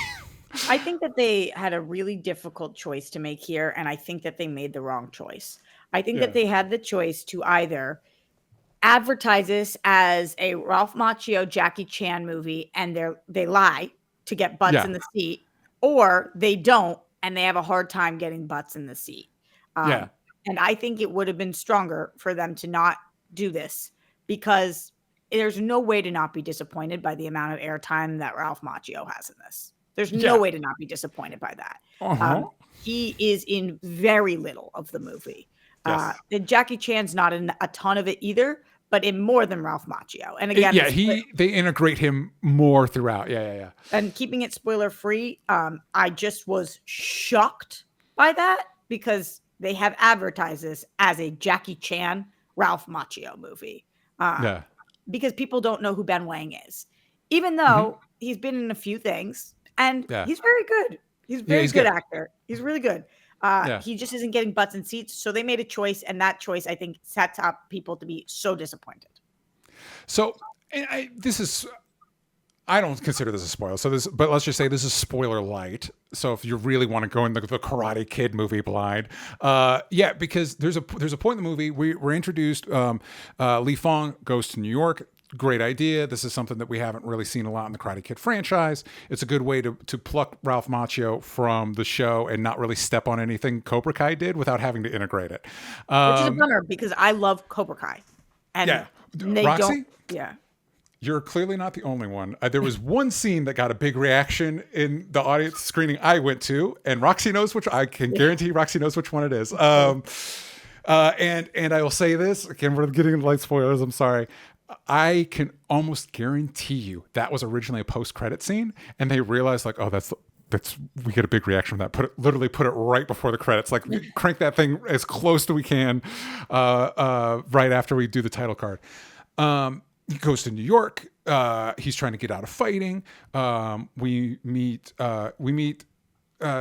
I think that they had a really difficult choice to make here, and I think that they made the wrong choice. I think that they had the choice to either advertise this as a Ralph Macchio, Jackie Chan movie, and they lie to get butts in the seat, or they don't, and they have a hard time getting butts in the seat. And I think it would have been stronger for them to not do this, because there's no way to not be disappointed by the amount of airtime that Ralph Macchio has in this. There's no way to not be disappointed by that. He is in very little of the movie. And Jackie Chan's not in a ton of it either, but in more than Ralph Macchio. And again, they integrate him more throughout. Yeah. And keeping it spoiler free, I just was shocked by that, because they have advertised this as a Jackie Chan, Ralph Macchio movie. Because people don't know who Ben Wang is, even though he's been in a few things, and he's very good. He's a very good actor. He's really good. He just isn't getting butts in seats. So they made a choice, and that choice, I think, sets up people to be so disappointed. So I don't consider this a spoiler. But let's just say this is spoiler light. So if you really want to go in the Karate Kid movie blind, because there's a point in the movie we're introduced. Li Fong goes to New York. Great idea. This is something that we haven't really seen a lot in the Karate Kid franchise. It's a good way to pluck Ralph Macchio from the show and not really step on anything Cobra Kai did without having to integrate it. Which is a bummer, because I love Cobra Kai. And they Roxy? Don't. You're clearly not the only one. There was one scene that got a big reaction in the audience screening I went to, and Roxy knows I can guarantee Roxy knows which one it is. And I will say this, again, we're getting into light spoilers, I'm sorry. I can almost guarantee you that was originally a post-credit scene, and they realized that's we get a big reaction from that. Literally put it right before the credits. Crank that thing as close to we can right after we do the title card. He goes to New York. He's trying to get out of fighting. We meet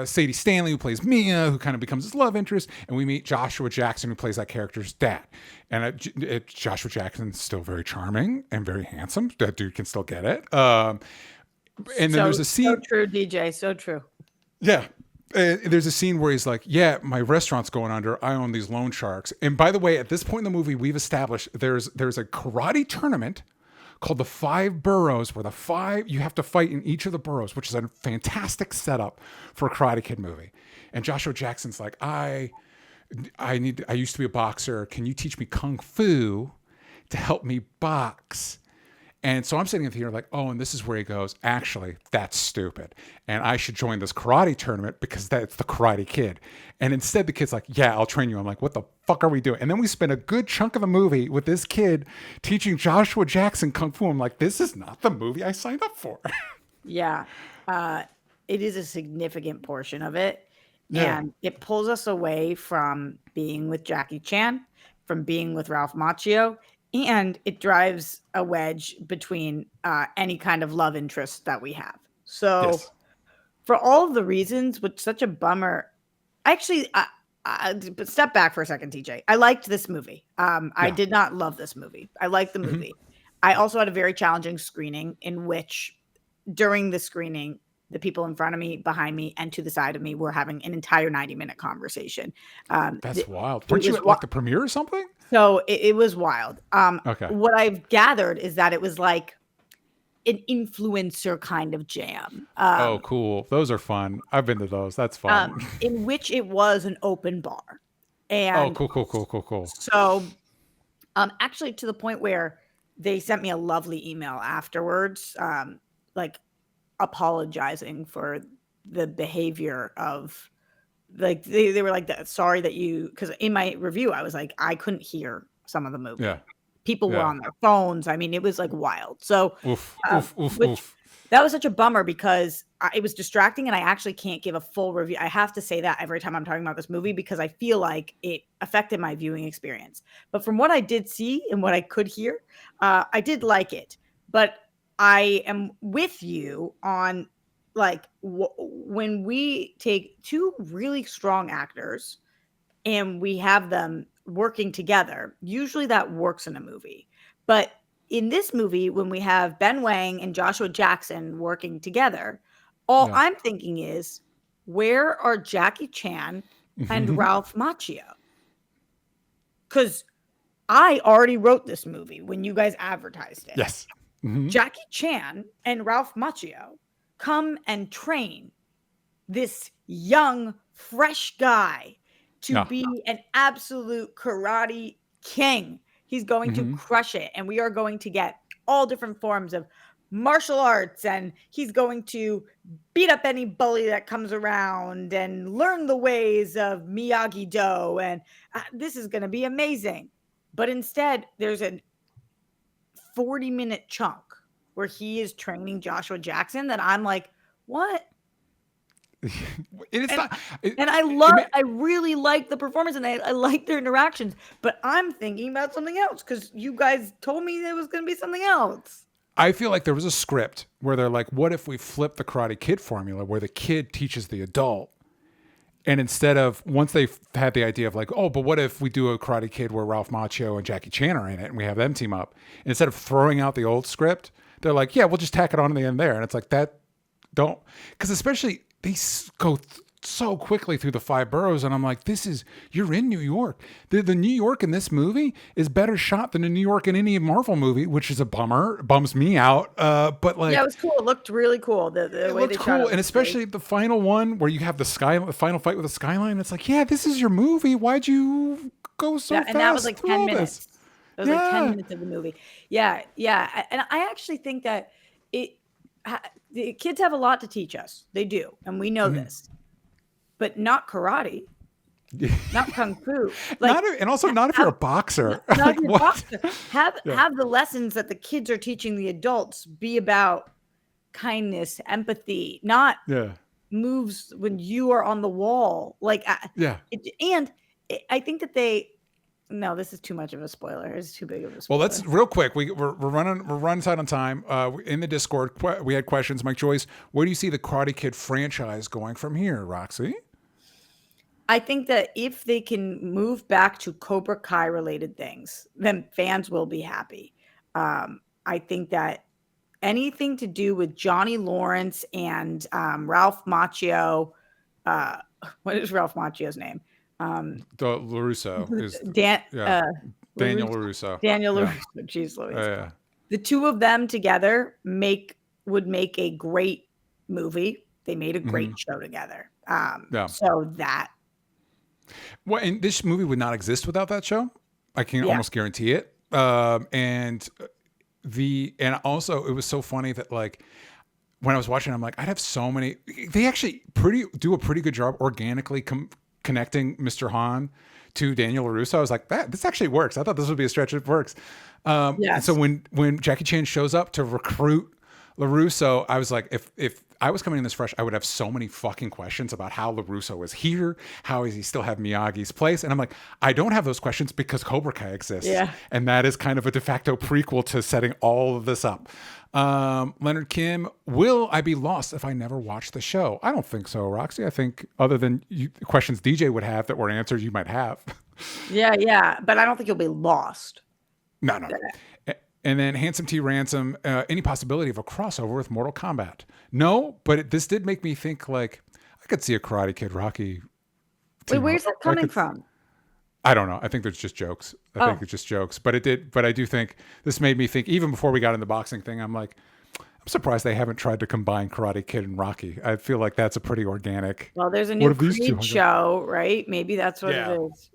Sadie Stanley, who plays Mia, who kind of becomes his love interest, and we meet Joshua Jackson, who plays that character's dad. And Joshua Jackson's still very charming and very handsome. That dude can still get it. And then there's a scene. So true, DJ. So true. Yeah. There's a scene where he's like, yeah, my restaurant's going under. I own these loan sharks. And by the way, at this point in the movie, we've established there's a karate tournament called the 5 Boroughs, where you have to fight in each of the boroughs, which is a fantastic setup for a Karate Kid movie. And Joshua Jackson's like, I used to be a boxer. Can you teach me Kung Fu to help me box? And so I'm sitting in the theater like, oh, and this is where he goes, actually, that's stupid. And I should join this karate tournament because that's the Karate Kid. And instead the kid's like, yeah, I'll train you. I'm like, what the fuck are we doing? And then we spend a good chunk of the movie with this kid teaching Joshua Jackson Kung Fu. I'm like, this is not the movie I signed up for. Yeah. It is a significant portion of it. Yeah. And it pulls us away from being with Jackie Chan, from being with Ralph Macchio. And it drives a wedge between any kind of love interest that we have. So for all of the reasons, which such a bummer, actually, but step back for a second, TJ. I liked this movie. I did not love this movie. I liked the movie. I also had a very challenging screening in which during the screening, the people in front of me, behind me, and to the side of me were having an entire 90-minute conversation. That's wild. Weren't you at the premiere or something? So it was wild. Okay. What I've gathered is that it was like an influencer kind of jam. Oh, cool. Those are fun. I've been to those. That's fun. In which it was an open bar. And cool. So actually to the point where they sent me a lovely email afterwards, apologizing for the behavior of they were like, sorry that you, because in my review I was like, I couldn't hear some of the movie. People were on their phones. I mean, it was like wild. So that was such a bummer because it was distracting, and I actually can't give a full review. I have to say that every time I'm talking about this movie because I feel like it affected my viewing experience. But from what I did see and what I could hear, I did like it. But I am with you on when we take two really strong actors and we have them working together, usually that works in a movie. But in this movie, when we have Ben Wang and Joshua Jackson working together, all I'm thinking is, where are Jackie Chan and Ralph Macchio? Because I already wrote this movie when you guys advertised it. Yes. Mm-hmm. Jackie Chan and Ralph Macchio come and train this young, fresh guy to be an absolute karate king. He's going to crush it. And we are going to get all different forms of martial arts. And he's going to beat up any bully that comes around and learn the ways of Myagi-Do. And this is going to be amazing. But instead, there's a 40-minute chunk where he is training Joshua Jackson that I'm like, what? I really like the performance and I like their interactions, but I'm thinking about something else because you guys told me there was going to be something else. I feel like there was a script where they're like, what if we flip the Karate Kid formula where the kid teaches the adult? And instead of, once they've had the idea of like, oh, but what if we do a Karate Kid where Ralph Macchio and Jackie Chan are in it and we have them team up? And instead of throwing out the old script, they're like, yeah, we'll just tack it on to the end there. And it's like, that don't, because especially they go so quickly through the 5 boroughs. And I'm like, you're in New York. The New York in this movie is better shot than the New York in any Marvel movie, which is a bummer. It bums me out. But like, yeah, it was cool. It looked really cool. The way looked they cool. shot it. And especially the final one where you have the final fight with the skyline. It's like, yeah, this is your movie. Why'd you go so fast? And that was like 10 minutes. It was like 10 minutes of the movie. Yeah. Yeah. And I actually think that the kids have a lot to teach us. They do. And we know this. But not karate, not kung fu. Like, not if you're a boxer. Not if you're a boxer. Have the lessons that the kids are teaching the adults be about kindness, empathy, not moves when you are on the wall. Like, and I think that no, this is too much of a spoiler. It's too big of a spoiler. Well, let's real quick. We're running tight on time. In the Discord, we had questions. Mike Joyce, where do you see the Karate Kid franchise going from here, Roxy? I think that if they can move back to Cobra Kai related things, then fans will be happy. I think that anything to do with Johnny Lawrence and Ralph Macchio, what is Ralph Macchio's name? The LaRusso is Daniel LaRusso. Daniel LaRusso. Jeez Louise. The two of them together would make a great movie. They made a great show together. So that. Well, and this movie would not exist without that show. I can almost guarantee it. And also it was so funny that like when I was watching, I'm like, I'd have so many. They actually do a pretty good job organically connecting Mr. Han to Daniel LaRusso. I was like, this actually works. I thought this would be a stretch. It works. And so when Jackie Chan shows up to recruit LaRusso, I was like, if I was coming in this fresh, I would have so many fucking questions about how LaRusso is here. How does he still have Miyagi's place? And I'm like, I don't have those questions because Cobra Kai exists. Yeah. And that is kind of a de facto prequel to setting all of this up. Leonard Kim, will I be lost if I never watch the show? I don't think so, Roxy. I think other than questions DJ would have that were answered, you might have. Yeah. But I don't think you'll be lost. No. And then Handsome T Ransom, any possibility of a crossover with Mortal Kombat? No, but this did make me think like I could see a Karate Kid Rocky. Wait, where's that coming from? I don't know. I think there's just jokes. I think it's just jokes. But I do think this made me think, even before we got in the boxing thing, I'm like, I'm surprised they haven't tried to combine Karate Kid and Rocky. I feel like that's a pretty organic. Well, there's a new Creed show, right? Maybe that's what it is.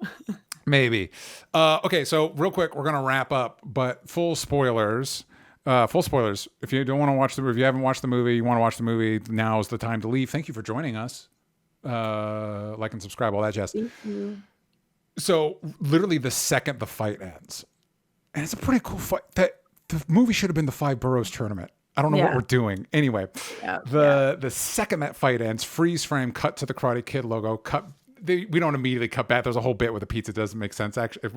Maybe. Okay, so real quick, we're gonna wrap up, but full spoilers. If you don't want to watch the movie, if you haven't watched the movie, you want to watch the movie, now is the time to leave. Thank you for joining us. Like and subscribe, all that jazz. Thank you. So literally the second the fight ends, and it's a pretty cool fight. That the movie should have been the 5 Boroughs tournament. I don't know what we're doing. Anyway, the second that fight ends, freeze frame, cut to the Karate Kid logo, we don't immediately cut back. There's a whole bit where the pizza doesn't make sense. Actually,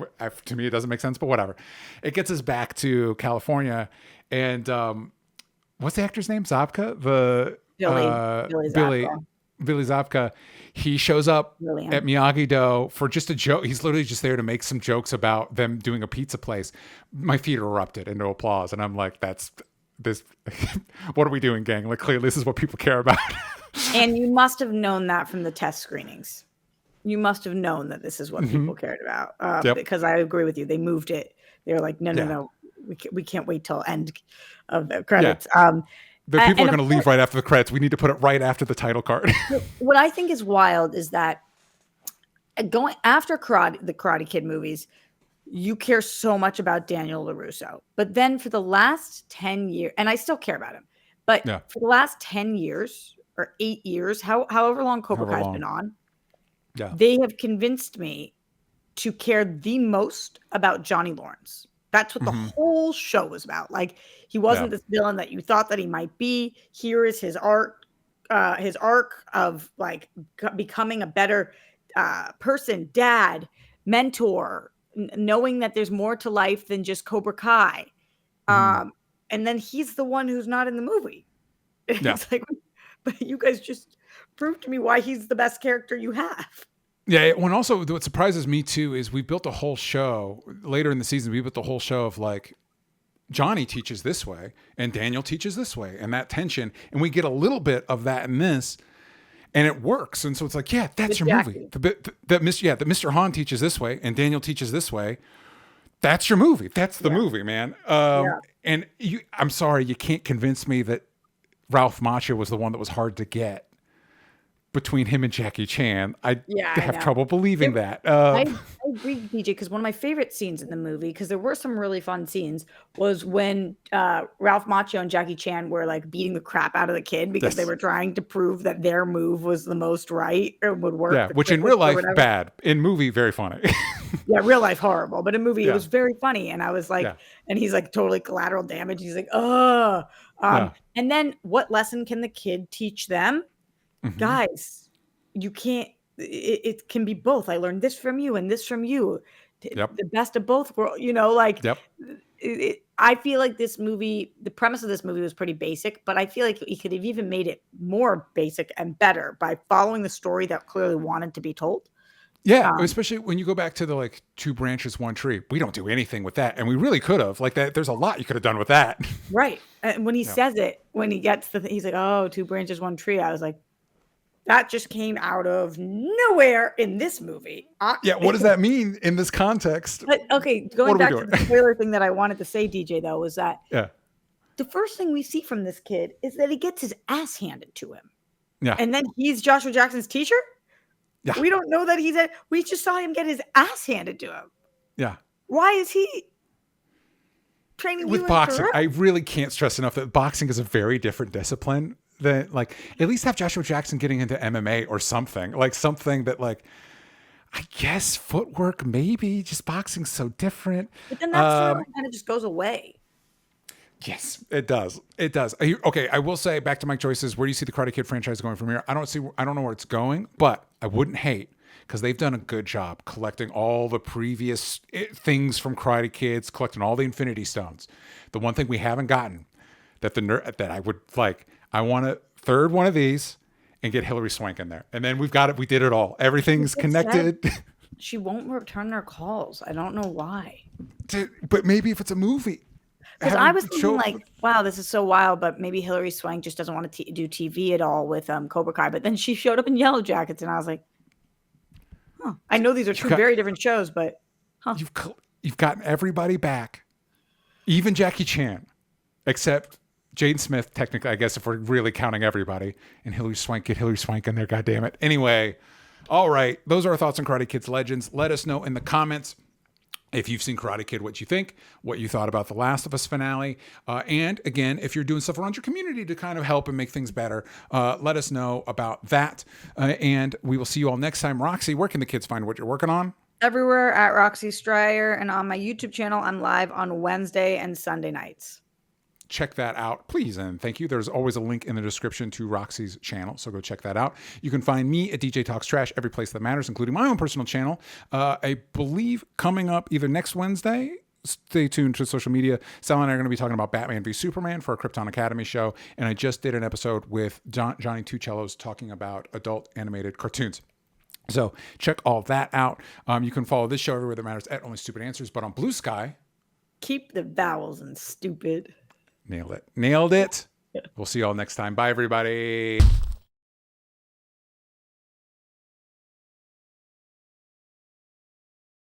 to me, it doesn't make sense, but whatever. It gets us back to California. And what's the actor's name? Zabka? Billy Zabka. He shows up at Myagi-Do for just a joke. He's literally just there to make some jokes about them doing a pizza place. My feet erupted into applause. And I'm like, that's this. What are we doing, gang? Like, clearly this is what people care about. And you must have known that from the test screenings. You must have known that this is what people cared about. Yep. Because I agree with you. They moved it. They were like, no, Yeah. no. We can't wait till end of the credits. The people are going to leave right after the credits. We need to put it right after the title card. What I think is wild is that going after the Karate Kid movies, you care so much about Daniel LaRusso. But then for the last 10 years, and I still care about him, but for the last 10 years or 8 years, however long Cobra Kai's been on, they have convinced me to care the most about Johnny Lawrence. That's what the whole show was about. Like, he wasn't this villain that you thought that he might be. Here is his arc of like becoming a better person, dad, mentor, knowing that there's more to life than just Cobra Kai. And then he's the one who's not in the movie. It's like, but you guys just proved to me why he's the best character you have. Yeah, when also what surprises me too is we built a whole show later in the season. We built a whole show of like Johnny teaches this way and Daniel teaches this way, and that tension, and we get a little bit of that in this, and it works. And so it's like, yeah, that's your movie. That Mr. Han teaches this way and Daniel teaches this way. That's your movie. That's the movie, man. And I'm sorry, you can't convince me that Ralph Macchio was the one that was hard to get. Between him and Jackie Chan, I have trouble believing that. I agree, DJ, because one of my favorite scenes in the movie, because there were some really fun scenes, was when Ralph Macchio and Jackie Chan were like beating the crap out of the kid because they were trying to prove that their move was the most right or would work. Yeah, which in real life, bad. In movie, very funny. Yeah, real life, horrible. But in movie, it was very funny. And I was like, and he's like totally collateral damage. He's like, oh. And then what lesson can the kid teach them? Guys, you can't, it can be both. I learned this from you and this from you. The best of both worlds, I feel like this movie, the premise of this movie was pretty basic, but I feel like he could have even made it more basic and better by following the story that clearly wanted to be told. Yeah, especially when you go back to the like 2 branches, 1 tree. We don't do anything with that, and we really could have. Like that, there's a lot you could have done with that. Right, and when he says it, when he gets he's like, "Oh, 2 branches, 1 tree." I was like, that just came out of nowhere in this movie. What does that mean in this context? But okay, going back to the spoiler thing that I wanted to say, DJ, though, was that the first thing we see from this kid is that he gets his ass handed to him. Yeah, and then he's Joshua Jackson's teacher. Yeah, we don't know that we just saw him get his ass handed to him. Yeah, why is he training with boxing? I really can't stress enough that boxing is a very different discipline. That like at least have Joshua Jackson getting into MMA or something that like I guess footwork maybe, just boxing's so different. But then that kind of just goes away. Yes, it does. It does. Okay, I will say back to Mike Joyce's, where do you see the Karate Kid franchise going from here? I don't know where it's going, but I wouldn't hate because they've done a good job collecting all the previous things from Karate Kids, collecting all the Infinity Stones. The one thing we haven't gotten that I would like, I want a third one of these and get Hilary Swank in there. And then we've got it. We did it all. Everything's connected. She won't return their calls. I don't know why. But maybe if it's a movie. Because I was thinking like, wow, this is so wild, but maybe Hilary Swank just doesn't want to do TV at all with Cobra Kai. But then she showed up in Yellow Jackets and I was like, huh. I know these are two very different shows, but you've gotten everybody back. Even Jackie Chan, except Jaden Smith, technically, I guess, if we're really counting everybody. And Hilary Swank, get Hilary Swank in there, goddammit. Anyway, all right. Those are our thoughts on Karate Kid's Legends. Let us know in the comments if you've seen Karate Kid, what you think, what you thought about the Last of Us finale. And again, if you're doing stuff around your community to kind of help and make things better, let us know about that. And we will see you all next time. Roxy, where can the kids find what you're working on? Everywhere at Roxy Stryer, and on my YouTube channel, I'm live on Wednesday and Sunday nights. Check that out, please, and thank you. There's always a link in the description to Roxy's channel, so go check that out. You can find me at DJ Talks Trash every place that matters, including my own personal channel. I believe coming up either next Wednesday, stay tuned to social media, Sal and I are going to be talking about Batman v Superman for a Krypton Academy show, and I just did an episode with Johnny Two Cellos talking about adult animated cartoons. So check all that out. You can follow this show everywhere that matters at Only Stupid Answers, but on Blue Sky, keep the vowels in stupid. Nailed it. We'll see you all next time. Bye, everybody.